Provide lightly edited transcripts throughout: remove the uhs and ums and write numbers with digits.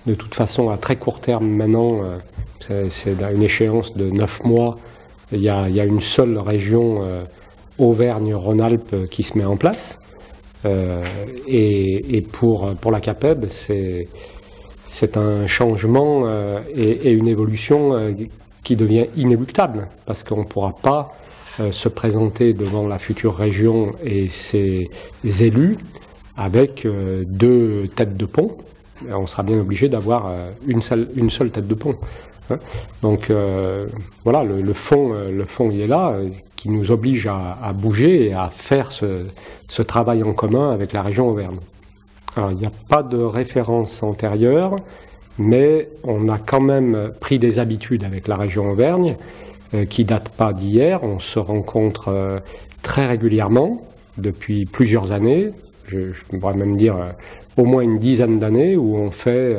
de toute façon à très court terme maintenant, c'est à une échéance de 9 mois, il y a une seule région Auvergne-Rhône-Alpes qui se met en place. Et pour la CAPEB, c'est un changement et une évolution qui devient inéluctable, parce qu'on ne pourra pas se présenter devant la future région et ses élus avec deux têtes de pont. On sera bien obligé d'avoir une seule tête de pont. Donc voilà, le fond il est là, qui nous oblige à bouger et à faire ce travail en commun avec la région Auvergne. Alors il n'y a pas de référence antérieure, mais on a quand même pris des habitudes avec la région Auvergne qui datent pas d'hier. On se rencontre très régulièrement depuis plusieurs années, je pourrais même dire au moins une dizaine d'années, où on fait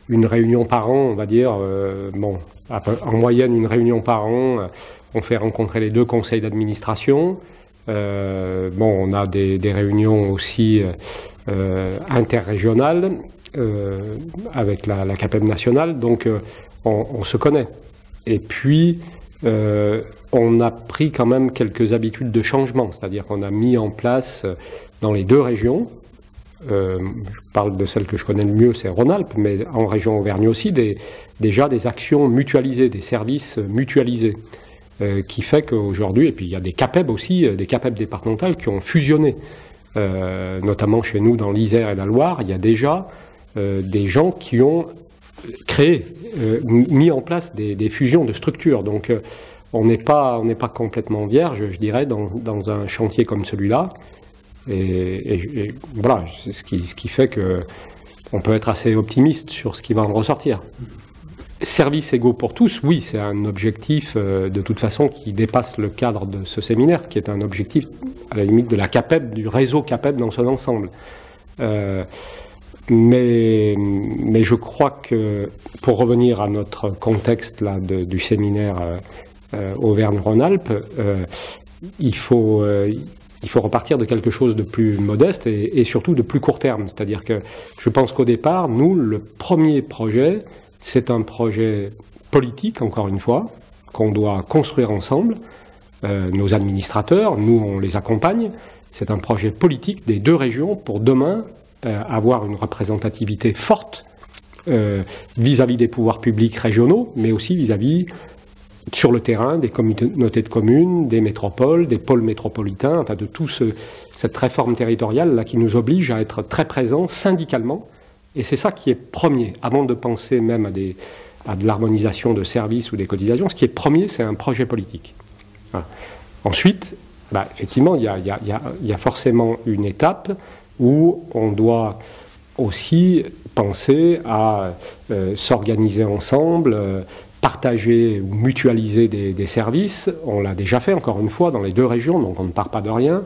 une réunion par an, on va dire, en moyenne une réunion par an, on fait rencontrer les deux conseils d'administration. On a des réunions aussi interrégionales avec la CAPEB nationale, donc on se connaît. Et puis, on a pris quand même quelques habitudes de changement, c'est-à-dire qu'on a mis en place dans les deux régions, je parle de celle que je connais le mieux, c'est Rhône-Alpes, mais en région Auvergne aussi, déjà des actions mutualisées, des services mutualisés, qui fait qu'aujourd'hui, et puis il y a des CAPEB aussi, des CAPEB départementales qui ont fusionné, notamment chez nous dans l'Isère et la Loire, il y a déjà des gens qui ont créé, mis en place des fusions de structures. Donc on n'est pas complètement vierge, je dirais, dans un chantier comme celui-là. Et voilà, c'est ce qui fait qu'on peut être assez optimiste sur ce qui va en ressortir. Services égaux pour tous, oui, c'est un objectif de toute façon qui dépasse le cadre de ce séminaire, qui est un objectif à la limite de la CAPEB, du réseau CAPEB dans son ensemble. Mais je crois que, pour revenir à notre contexte là, du séminaire Auvergne-Rhône-Alpes, il faut repartir de quelque chose de plus modeste et surtout de plus court terme. C'est-à-dire que je pense qu'au départ, nous, le premier projet, c'est un projet politique, encore une fois, qu'on doit construire ensemble. Nos administrateurs, nous, on les accompagne. C'est un projet politique des deux régions pour demain avoir une représentativité forte vis-à-vis des pouvoirs publics régionaux, mais aussi vis-à-vis sur le terrain des communautés de communes, des métropoles, des pôles métropolitains, enfin de toute cette réforme territoriale là qui nous oblige à être très présents syndicalement. Et c'est ça qui est premier, avant de penser même à de l'harmonisation de services ou des cotisations. Ce qui est premier, c'est un projet politique. Voilà. Ensuite, effectivement, il y a forcément une étape où on doit aussi penser à s'organiser ensemble, partager ou mutualiser des services. On l'a déjà fait, encore une fois, dans les deux régions, donc on ne part pas de rien.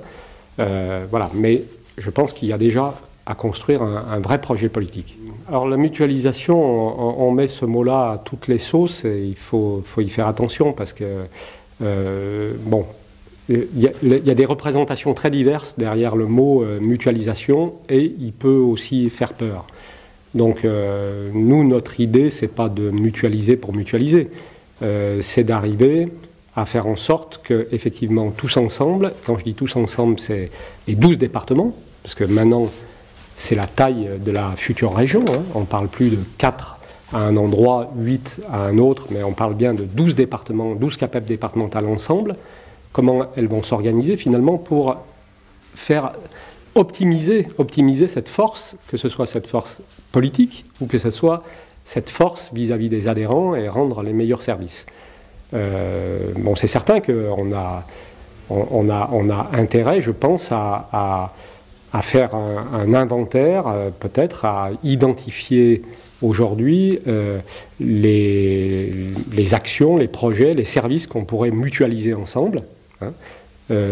Voilà. Mais je pense qu'il y a déjà à construire un vrai projet politique. Alors la mutualisation, on met ce mot-là à toutes les sauces et il faut y faire attention parce que, il y a des représentations très diverses derrière le mot mutualisation et il peut aussi faire peur. Donc nous, notre idée, c'est pas de mutualiser pour mutualiser, c'est d'arriver à faire en sorte que, effectivement, tous ensemble, quand je dis tous ensemble, c'est les 12 départements, parce que maintenant, c'est la taille de la future région, hein. On ne parle plus de 4 à un endroit, 8 à un autre, mais on parle bien de 12 départements, 12 CAPEB départementales ensemble. Comment elles vont s'organiser finalement pour faire optimiser cette force, que ce soit cette force politique ou que ce soit cette force vis-à-vis des adhérents et rendre les meilleurs services. C'est certain qu'on a intérêt, je pense, à faire un inventaire, peut-être à identifier aujourd'hui les actions, les projets, les services qu'on pourrait mutualiser ensemble, hein,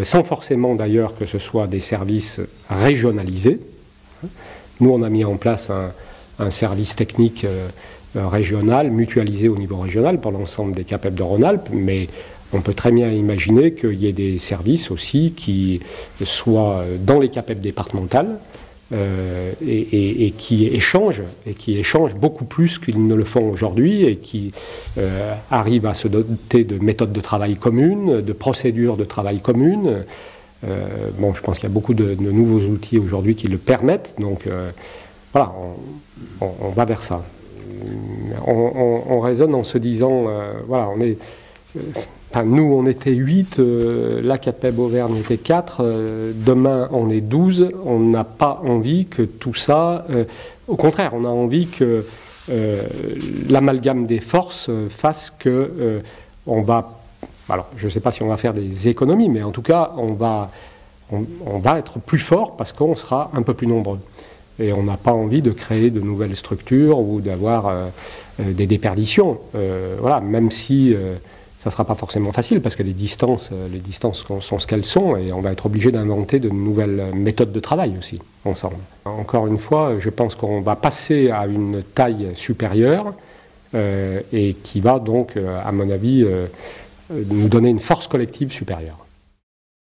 sans forcément d'ailleurs que ce soit des services régionalisés. Nous, on a mis en place un service technique régional, mutualisé au niveau régional pour l'ensemble des CAPEB de Rhône-Alpes, mais on peut très bien imaginer qu'il y ait des services aussi qui soient dans les CAPEB départementales et qui échangent beaucoup plus qu'ils ne le font aujourd'hui et qui arrivent à se doter de méthodes de travail communes, de procédures de travail communes. Bon, je pense qu'il y a beaucoup de nouveaux outils aujourd'hui qui le permettent, donc voilà, on va vers ça. On raisonne en se disant, voilà, nous, on était 8, la CAPEB Auvergne était 4, demain, on est 12. On n'a pas envie que tout ça... au contraire, on a envie que l'amalgame des forces fasse que on va... Alors, je ne sais pas si on va faire des économies, mais en tout cas, on va être plus fort parce qu'on sera un peu plus nombreux. Et on n'a pas envie de créer de nouvelles structures ou d'avoir des déperditions. Voilà, même si... ça ne sera pas forcément facile parce que les distances sont ce qu'elles sont et on va être obligé d'inventer de nouvelles méthodes de travail aussi, ensemble. Encore une fois, je pense qu'on va passer à une taille supérieure et qui va donc, à mon avis, nous donner une force collective supérieure.